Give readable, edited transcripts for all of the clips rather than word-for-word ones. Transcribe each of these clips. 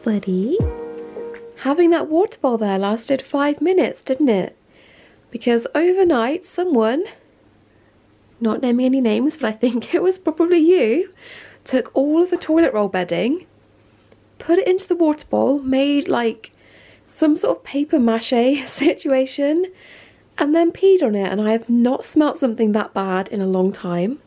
buddy. Having that water bowl there lasted 5 minutes, didn't it? Because overnight someone, not naming any names, but I think it was probably you, took all of the toilet roll bedding, put it into the water bowl, made like some sort of paper mache situation, and then peed on it. And I have not smelt something that bad in a long time.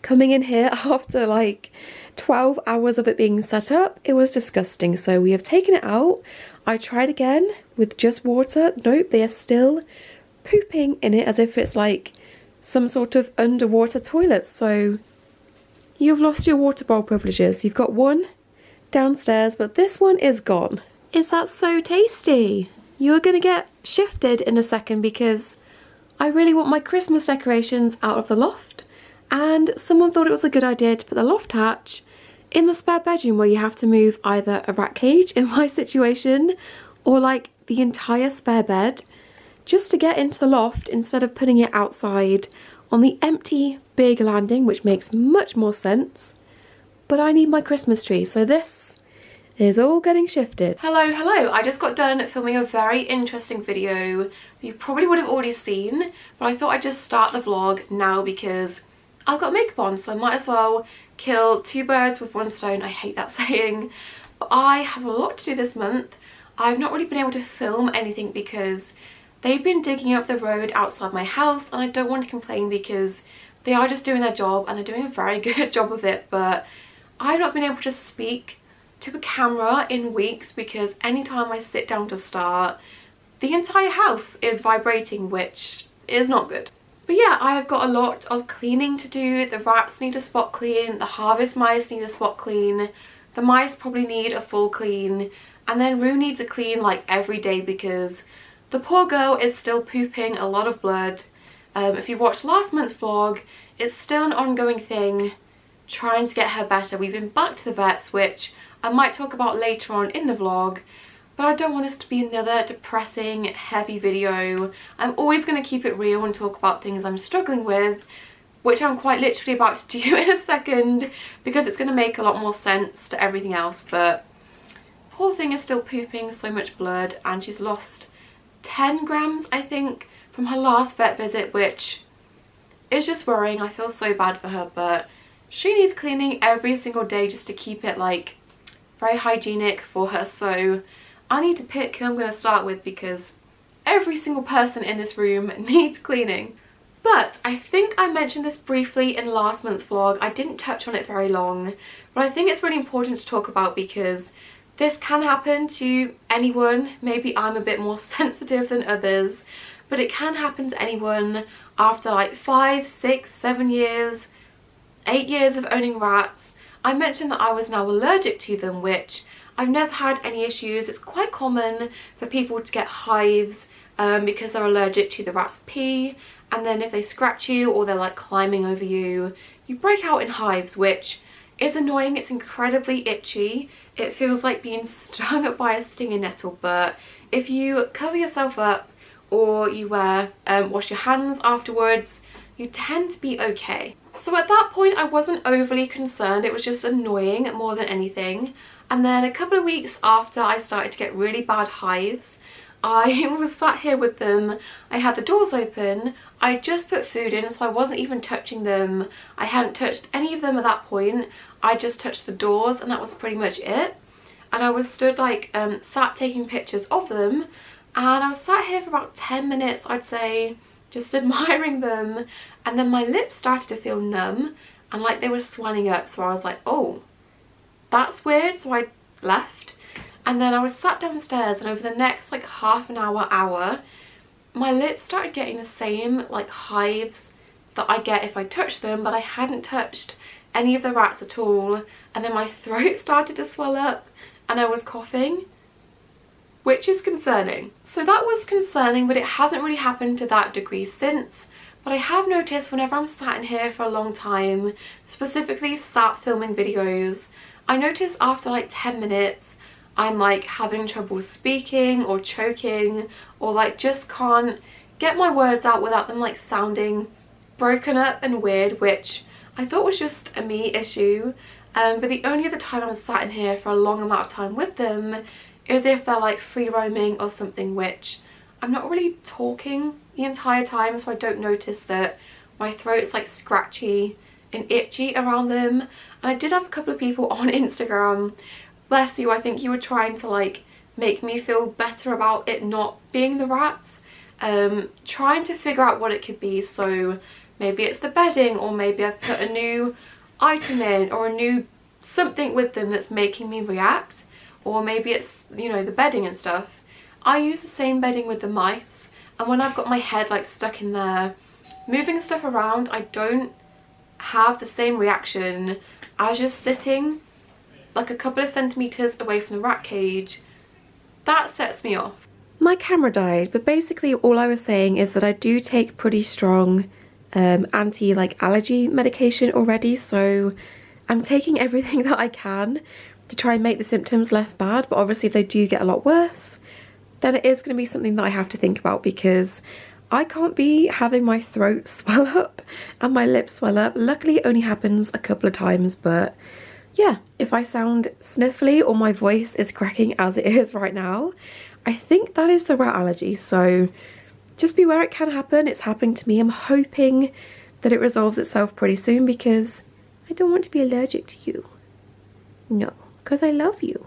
Coming in here after like 12 hours of it being set up, it was disgusting. So we have taken it out. I tried again with just water. Nope, they are still pooping in it as if it's like some sort of underwater toilet. So you've lost your water bowl privileges. You've got one downstairs, but this one is gone. Is that so tasty? You are going to get shifted in a second because I really want my Christmas decorations out of the loft. And someone thought it was a good idea to put the loft hatch in the spare bedroom where you have to move either a rat cage in my situation or like the entire spare bed just to get into the loft instead of putting it outside on the empty big landing, which makes much more sense. But I need my Christmas tree, so this is all getting shifted. Hello, I just got done filming a very interesting video you probably would have already seen, but I thought I'd just start the vlog now because I've got makeup on, so I might as well kill two birds with one stone. I hate that saying, but I have a lot to do this month. I've not really been able to film anything because they've been digging up the road outside my house, and I don't want to complain because they are just doing their job and they're doing a very good job of it, but I've not been able to speak to a camera in weeks because anytime I sit down to start, the entire house is vibrating, which is not good. But yeah, I have got a lot of cleaning to do. The rats need a spot clean, the harvest mice need a spot clean, the mice probably need a full clean, and then Rue needs a clean like every day because the poor girl is still pooping a lot of blood. If you watched last month's vlog, it's still an ongoing thing, trying to get her better. We've been back to the vets, which I might talk about later on in the vlog, but I don't want this to be another depressing, heavy video. I'm always going to keep it real and talk about things I'm struggling with, which I'm quite literally about to do in a second because it's going to make a lot more sense to everything else. But poor thing is still pooping so much blood, and she's lost 10 grams, I think, from her last vet visit, which is just worrying. I feel so bad for her, but she needs cleaning every single day just to keep it like very hygienic for her. So I need to pick who I'm going to start with because every single person in this room needs cleaning. But I think I mentioned this briefly in last month's vlog. I didn't touch on it very long, but I think it's really important to talk about because this can happen to anyone. Maybe I'm a bit more sensitive than others, but it can happen to anyone after like 5, 6, 7 years, 8 years of owning rats. I mentioned that I was now allergic to them, which I've never had any issues. It's quite common for people to get hives because they're allergic to the rat's pee, and then if they scratch you or they're like climbing over you, you break out in hives, which is annoying. It's incredibly itchy. It feels like being stung by a stinging nettle, but if you cover yourself up or you wash your hands afterwards, you tend to be okay. So at that point I wasn't overly concerned. It was just annoying more than anything. And then a couple of weeks after I started to get really bad hives, I was sat here with them. I had the doors open. I just put food in, so I wasn't even touching them. I hadn't touched any of them at that point. I just touched the doors and that was pretty much it. And I was stood like sat taking pictures of them, and I was sat here for about 10 minutes, I'd say, just admiring them. And then my lips started to feel numb and like they were swelling up, so I was like, oh, that's weird. So I left, and then I was sat downstairs, and over the next like half an hour, my lips started getting the same like hives that I get if I touch them, but I hadn't touched any of the rats at all. And then my throat started to swell up and I was coughing, which is concerning. So that was concerning, but it hasn't really happened to that degree since. But I have noticed whenever I'm sat in here for a long time, specifically sat filming videos, I notice after like 10 minutes I'm like having trouble speaking or choking, or like just can't get my words out without them like sounding broken up and weird, which I thought was just a me issue. But the only other time I'm sat in here for a long amount of time with them is if they're like free roaming or something, which I'm not really talking the entire time, so I don't notice that my throat's like scratchy and itchy around them. And I did have a couple of people on Instagram, bless you, I think you were trying to like make me feel better about it not being the rats, trying to figure out what it could be. So maybe it's the bedding, or maybe I've put a new item in, or a new something with them that's making me react, or maybe it's, you know, the bedding and stuff. I use the same bedding with the mice, and when I've got my head like stuck in there moving stuff around, I don't have the same reaction as just sitting like a couple of centimeters away from the rat cage. That sets me off. My camera died, but basically all I was saying is that I do take pretty strong allergy medication already, so I'm taking everything that I can to try and make the symptoms less bad. But obviously if they do get a lot worse, then it is going to be something that I have to think about, because I can't be having my throat swell up and my lips swell up. Luckily it only happens a couple of times, but yeah, if I sound sniffly or my voice is cracking as it is right now, I think that is the rat allergy. So just beware, it can happen. It's happening to me. I'm hoping that it resolves itself pretty soon, because I don't want to be allergic to you. No, because I love you.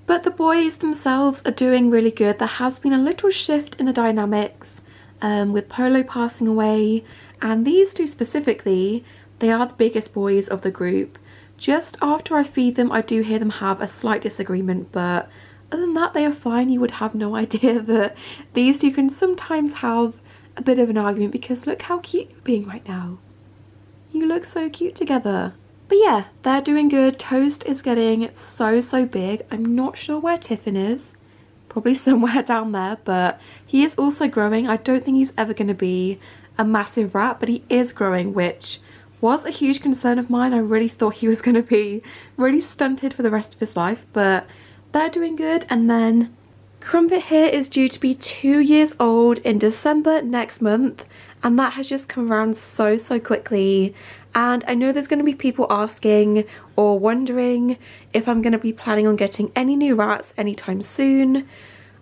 But the boys themselves are doing really good. There has been a little shift in the dynamics with Polo passing away, and these two specifically, they are the biggest boys of the group. Just after I feed them, I do hear them have a slight disagreement, but other than that, they are fine. You would have no idea that these two can sometimes have a bit of an argument, because look how cute you're being right now. You look so cute together. But yeah, they're doing good. Toast is getting so big. I'm not sure where Tiffin is. Probably somewhere down there, but he is also growing. I don't think he's ever going to be a massive rat, but he is growing, which was a huge concern of mine. I really thought he was going to be really stunted for the rest of his life, but they're doing good. And then Crumpet here is due to be 2 years old in December next month, and that has just come around so quickly. And I know there's going to be people asking or wondering if I'm going to be planning on getting any new rats anytime soon.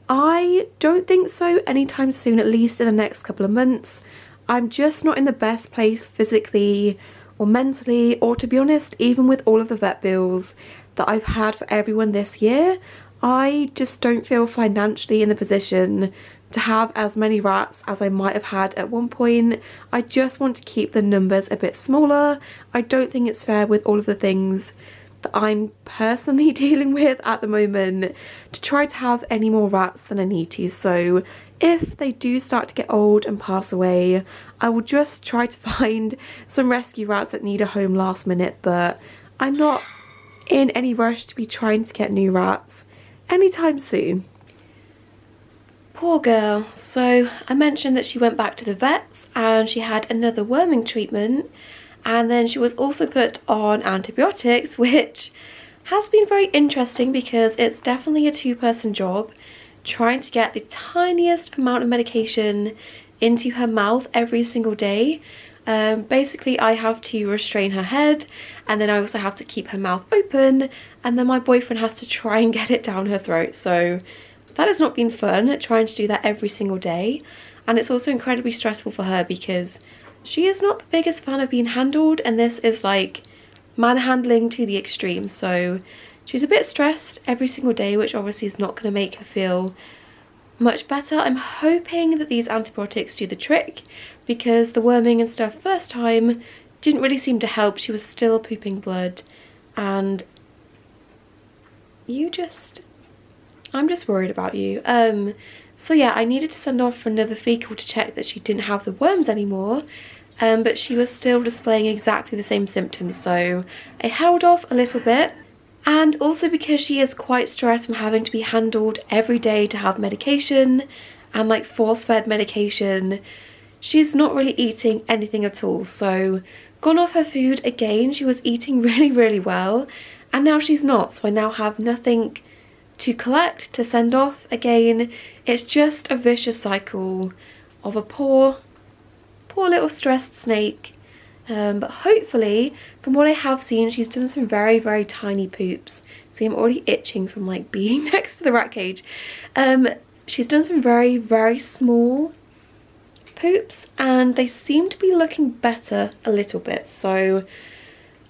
I don't think so anytime soon, at least in the next couple of months. I'm just not in the best place physically or mentally, or to be honest, even with all of the vet bills that I've had for everyone this year, I just don't feel financially in the position to have as many rats as I might have had at one point. I just want to keep the numbers a bit smaller. I don't think it's fair with all of the things that I'm personally dealing with at the moment to try to have any more rats than I need to. So if they do start to get old and pass away, I will just try to find some rescue rats that need a home last minute, but I'm not in any rush to be trying to get new rats anytime soon. Poor girl. So I mentioned that she went back to the vets and she had another worming treatment, and then she was also put on antibiotics, which has been very interesting because it's definitely a two-person job trying to get the tiniest amount of medication into her mouth every single day. Basically I have to restrain her head, and then I also have to keep her mouth open, and then my boyfriend has to try and get it down her throat. So that has not been fun, trying to do that every single day. And it's also incredibly stressful for her because she is not the biggest fan of being handled, and this is like manhandling to the extreme. So she's a bit stressed every single day, which obviously is not going to make her feel much better. I'm hoping that these antibiotics do the trick, because the worming and stuff first time didn't really seem to help. She was still pooping blood, and I'm just worried about you. So yeah, I needed to send off for another fecal to check that she didn't have the worms anymore, but she was still displaying exactly the same symptoms, so I held off a little bit. And also because she is quite stressed from having to be handled every day to have medication and like force-fed medication, she's not really eating anything at all. So gone off her food again. She was eating really well, and now she's not, so I now have nothing to collect, to send off again. It's just a vicious cycle of a poor little stressed snake But hopefully, from what I have seen, she's done some very, very tiny poops. See, I'm already itching from like being next to the rat cage. She's done some very, very small poops and they seem to be looking better a little bit. So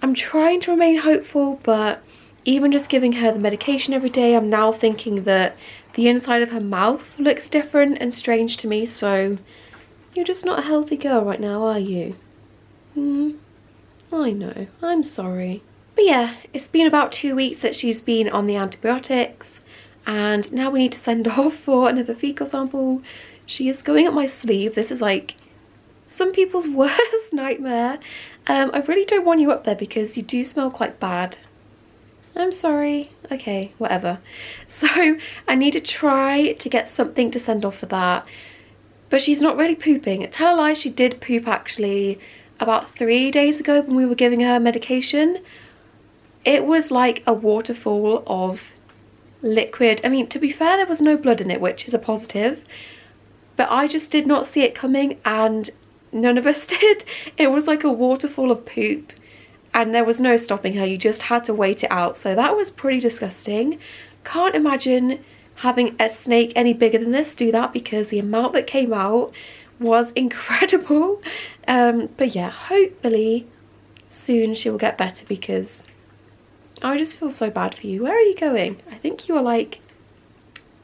I'm trying to remain hopeful, but even just giving her the medication every day, I'm now thinking that the inside of her mouth looks different and strange to me. So you're just not a healthy girl right now, are you? I know, I'm sorry. But yeah, it's been about 2 weeks that she's been on the antibiotics and now we need to send off for another fecal sample. She is going up my sleeve. This is like some people's worst nightmare. I really don't want you up there because you do smell quite bad. I'm sorry. Okay, whatever. So I need to try to get something to send off for that. But she's not really pooping. Tell a lie, she did poop actually about 3 days ago when we were giving her medication. It was like a waterfall of liquid. I mean, to be fair, there was no blood in it, which is a positive. But I just did not see it coming and none of us did. It was like a waterfall of poop and there was no stopping her. You just had to wait it out. So that was pretty disgusting. Can't imagine having a snake any bigger than this do that because the amount that came out was incredible. But yeah, hopefully soon she will get better because I just feel so bad for you. Where are you going? I think you are like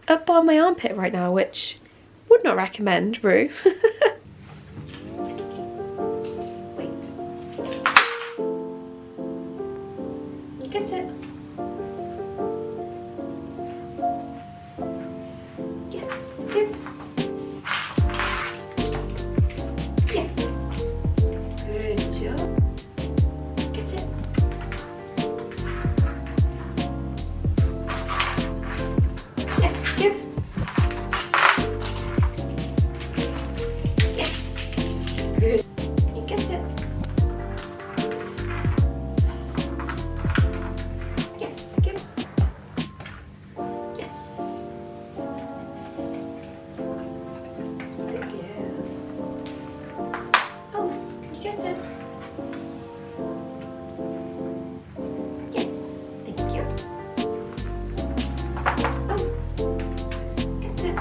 up by my armpit right now, which would not recommend, Rue. Wait. You get it? Yes, good. Yes. Good job. Get it. Yes, give. Good. You get it? Yes, good. Yes. Good girl. Oh, you get it? Yes, thank you. Oh, get it?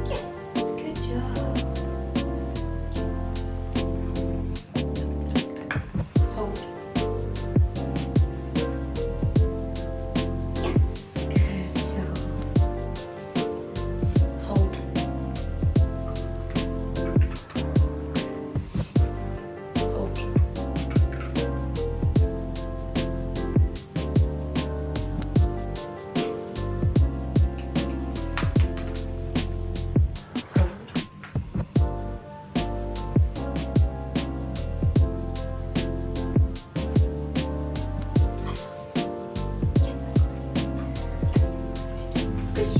Yes, good job. Hold. Yes, good job. Hold. Hold. Yes. Squish.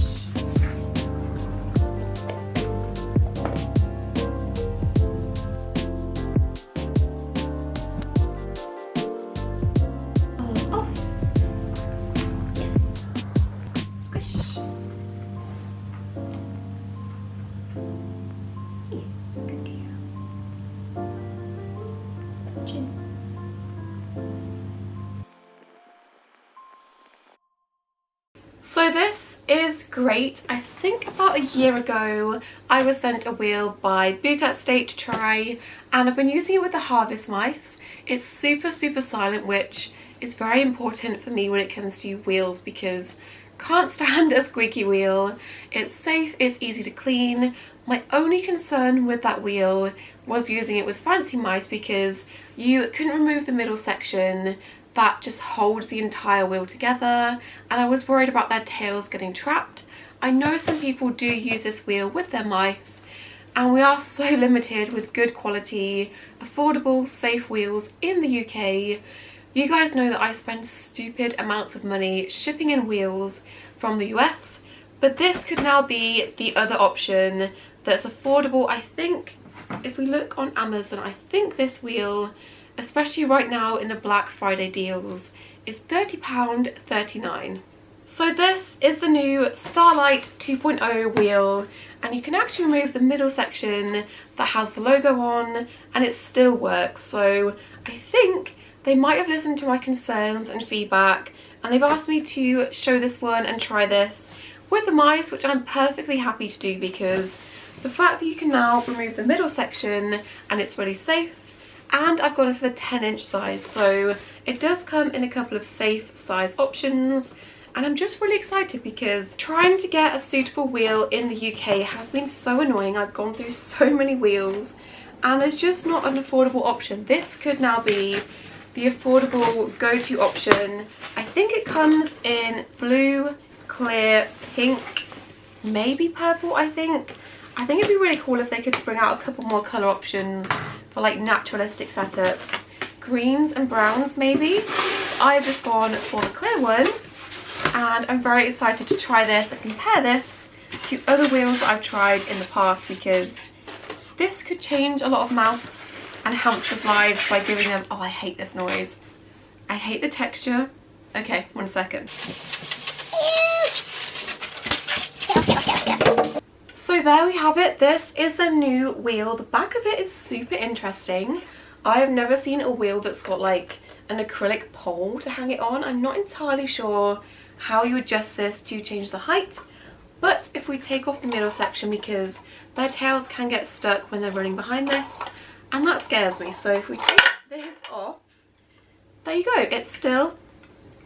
Off. Yes. Squish. Yes, good girl. Chin. So this is great. I think about a year ago I was sent a wheel by Bucat State to try and I've been using it with the harvest mice. It's super silent, which is very important for me when it comes to wheels because can't stand a squeaky wheel. It's safe, it's easy to clean. My only concern with that wheel was using it with fancy mice because you couldn't remove the middle section that just holds the entire wheel together and I was worried about their tails getting trapped. I know some people do use this wheel with their mice and we are so limited with good quality, affordable, safe wheels in the UK. You guys know that I spend stupid amounts of money shipping in wheels from the US, but this could now be the other option that's affordable. I think if we look on Amazon, I think this wheel, especially right now in the Black Friday deals, is £30.39. So this is the new Starlight 2.0 wheel, and you can actually remove the middle section that has the logo on and it still works. So I think they might have listened to my concerns and feedback, and they've asked me to show this one and try this with the mice, which I'm perfectly happy to do, because the fact that you can now remove the middle section and it's really safe. And I've gone for the 10-inch size, so it does come in a couple of safe size options. And I'm just really excited because trying to get a suitable wheel in the UK has been so annoying. I've gone through so many wheels and there's just not an affordable option. This could now be the affordable go-to option. I think it comes in blue, clear, pink, maybe purple. I think it'd be really cool if they could bring out a couple more colour options for like naturalistic setups. Greens and browns maybe. I've just gone for the clear one, and I'm very excited to try this and compare this to other wheels that I've tried in the past, because this could change a lot of mouse and hamsters' lives by giving them... Oh, I hate this noise. I hate the texture. Okay, 1 second. So there we have it. This is the new wheel. The back of it is super interesting. I have never seen a wheel that's got like an acrylic pole to hang it on. I'm not entirely sure how you adjust this to change the height, but if we take off the middle section, because their tails can get stuck when they're running behind this, and that scares me. So if we take this off, there you go. It still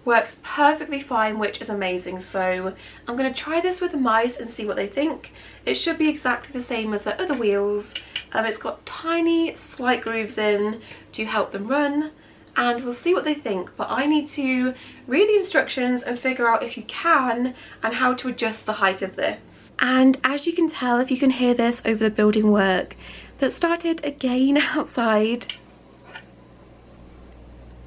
works perfectly fine, which is amazing. So I'm going to try this with the mice and see what they think. It should be exactly the same as the other wheels. It's got tiny slight grooves in to help them run, and we'll see what they think. But I need to read the instructions and figure out if you can and how to adjust the height of this. And as you can tell, if you can hear this over the building work that started again outside,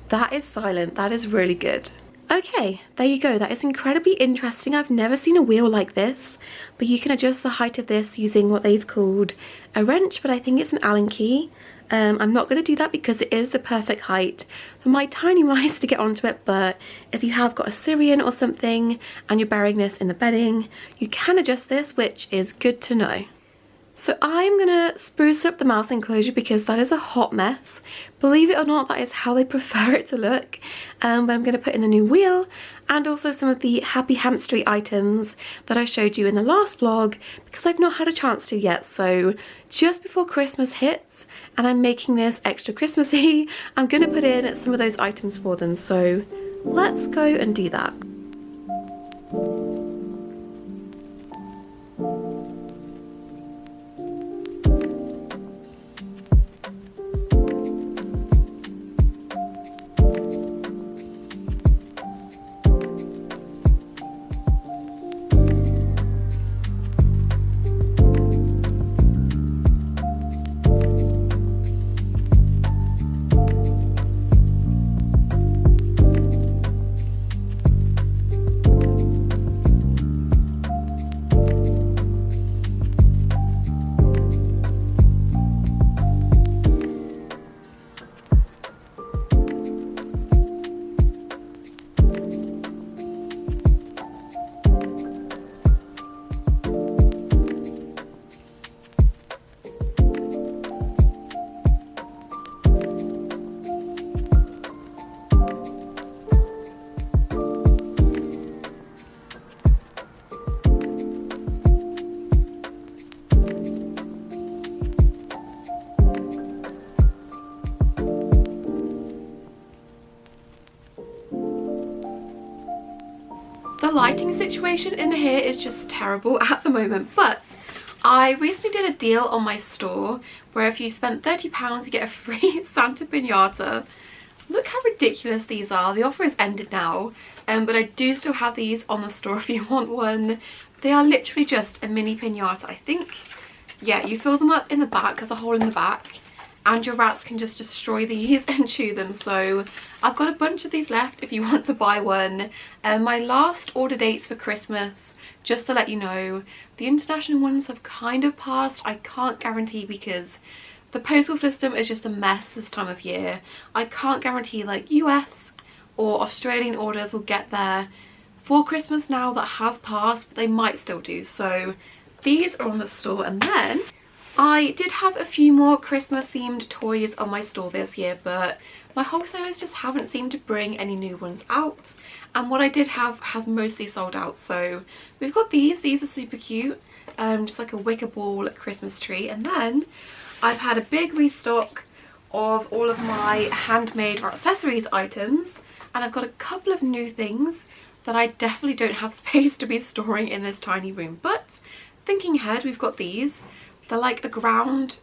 that is silent. That is really good. Okay, there you go. That is incredibly interesting. I've never seen a wheel like this, but you can adjust the height of this using what they've called a wrench, but I think it's an Allen key. I'm not going to do that because it is the perfect height for my tiny mice to get onto it, but if you have got a Syrian or something and you're burying this in the bedding, you can adjust this, which is good to know. So I'm gonna spruce up the mouse enclosure because that is a hot mess. Believe it or not, that is how they prefer it to look. But I'm gonna put in the new wheel and also some of the happy hamstery items that I showed you in the last vlog, because I've not had a chance to yet. So just before Christmas hits and I'm making this extra Christmassy, I'm gonna put in some of those items for them. So let's go and do that. The lighting situation in here is just terrible at the moment, but I recently did a deal on my store where if you spent £30 you get a free Santa Pinata. Look how ridiculous these are. The offer is ended now, but I do still have these on the store if you want one. They are literally just a mini pinata, I think. Yeah, you fill them up in the back, there's a hole in the back, and your rats can just destroy these and chew them. So I've got a bunch of these left if you want to buy one. My last order dates for Christmas, just to let you know, the international ones have kind of passed. I can't guarantee because the postal system is just a mess this time of year. I can't guarantee like US or Australian orders will get there for Christmas now that has passed, but they might still do. So these are on the store. And then I did have a few more Christmas themed toys on my store this year, but my wholesalers just haven't seemed to bring any new ones out. And what I did have has mostly sold out. So we've got these are super cute. Just like a wicker ball Christmas tree. And then I've had a big restock of all of my handmade or accessories items, and I've got a couple of new things that I definitely don't have space to be storing in this tiny room. But thinking ahead, we've got these. They're like a ground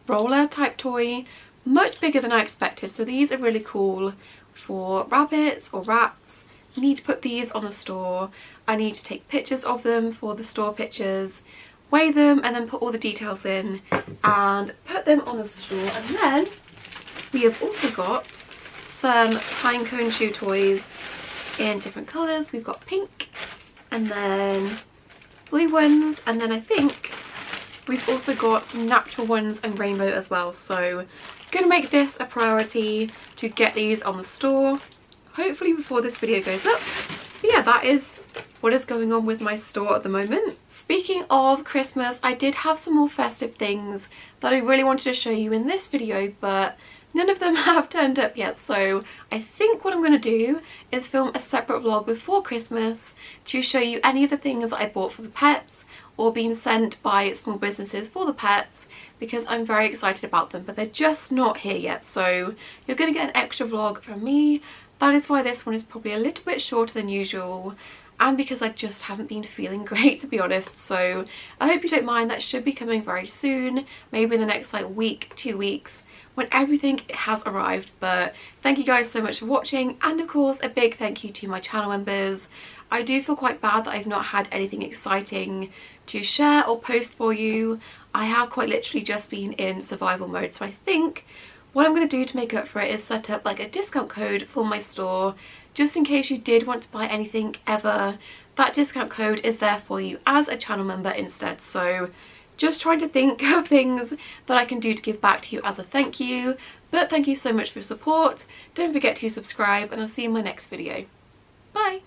roller type toy, much bigger than I expected. So these are really cool for rabbits or rats. I need to put these on the store. I need to take pictures of them for the store pictures, weigh them, and then put all the details in and put them on the store. And then we have also got some pinecone chew toys in different colours. We've got pink and then blue ones, and then I think we've also got some natural ones and rainbow as well. So I'm going to make this a priority to get these on the store, hopefully before this video goes up. But yeah, that is what is going on with my store at the moment. Speaking of Christmas, I did have some more festive things that I really wanted to show you in this video, but none of them have turned up yet. So I think what I'm going to do is film a separate vlog before Christmas to show you any of the things that I bought for the pets or been sent by small businesses for the pets, because I'm very excited about them, but they're just not here yet. So you're going to get an extra vlog from me. That is why this one is probably a little bit shorter than usual, and because I just haven't been feeling great, to be honest. So I hope you don't mind. That should be coming very soon, maybe in the next like week, 2 weeks, when everything has arrived. But thank you guys so much for watching, and of course a big thank you to my channel members. I do feel quite bad that I've not had anything exciting to share or post for you. I have quite literally just been in survival mode, so I think what I'm going to do to make up for it is set up like a discount code for my store, just in case you did want to buy anything ever. That discount code is there for you as a channel member instead. So just trying to think of things that I can do to give back to you as a thank you. But thank you so much for your support. Don't forget to subscribe, and I'll see you in my next video. Bye!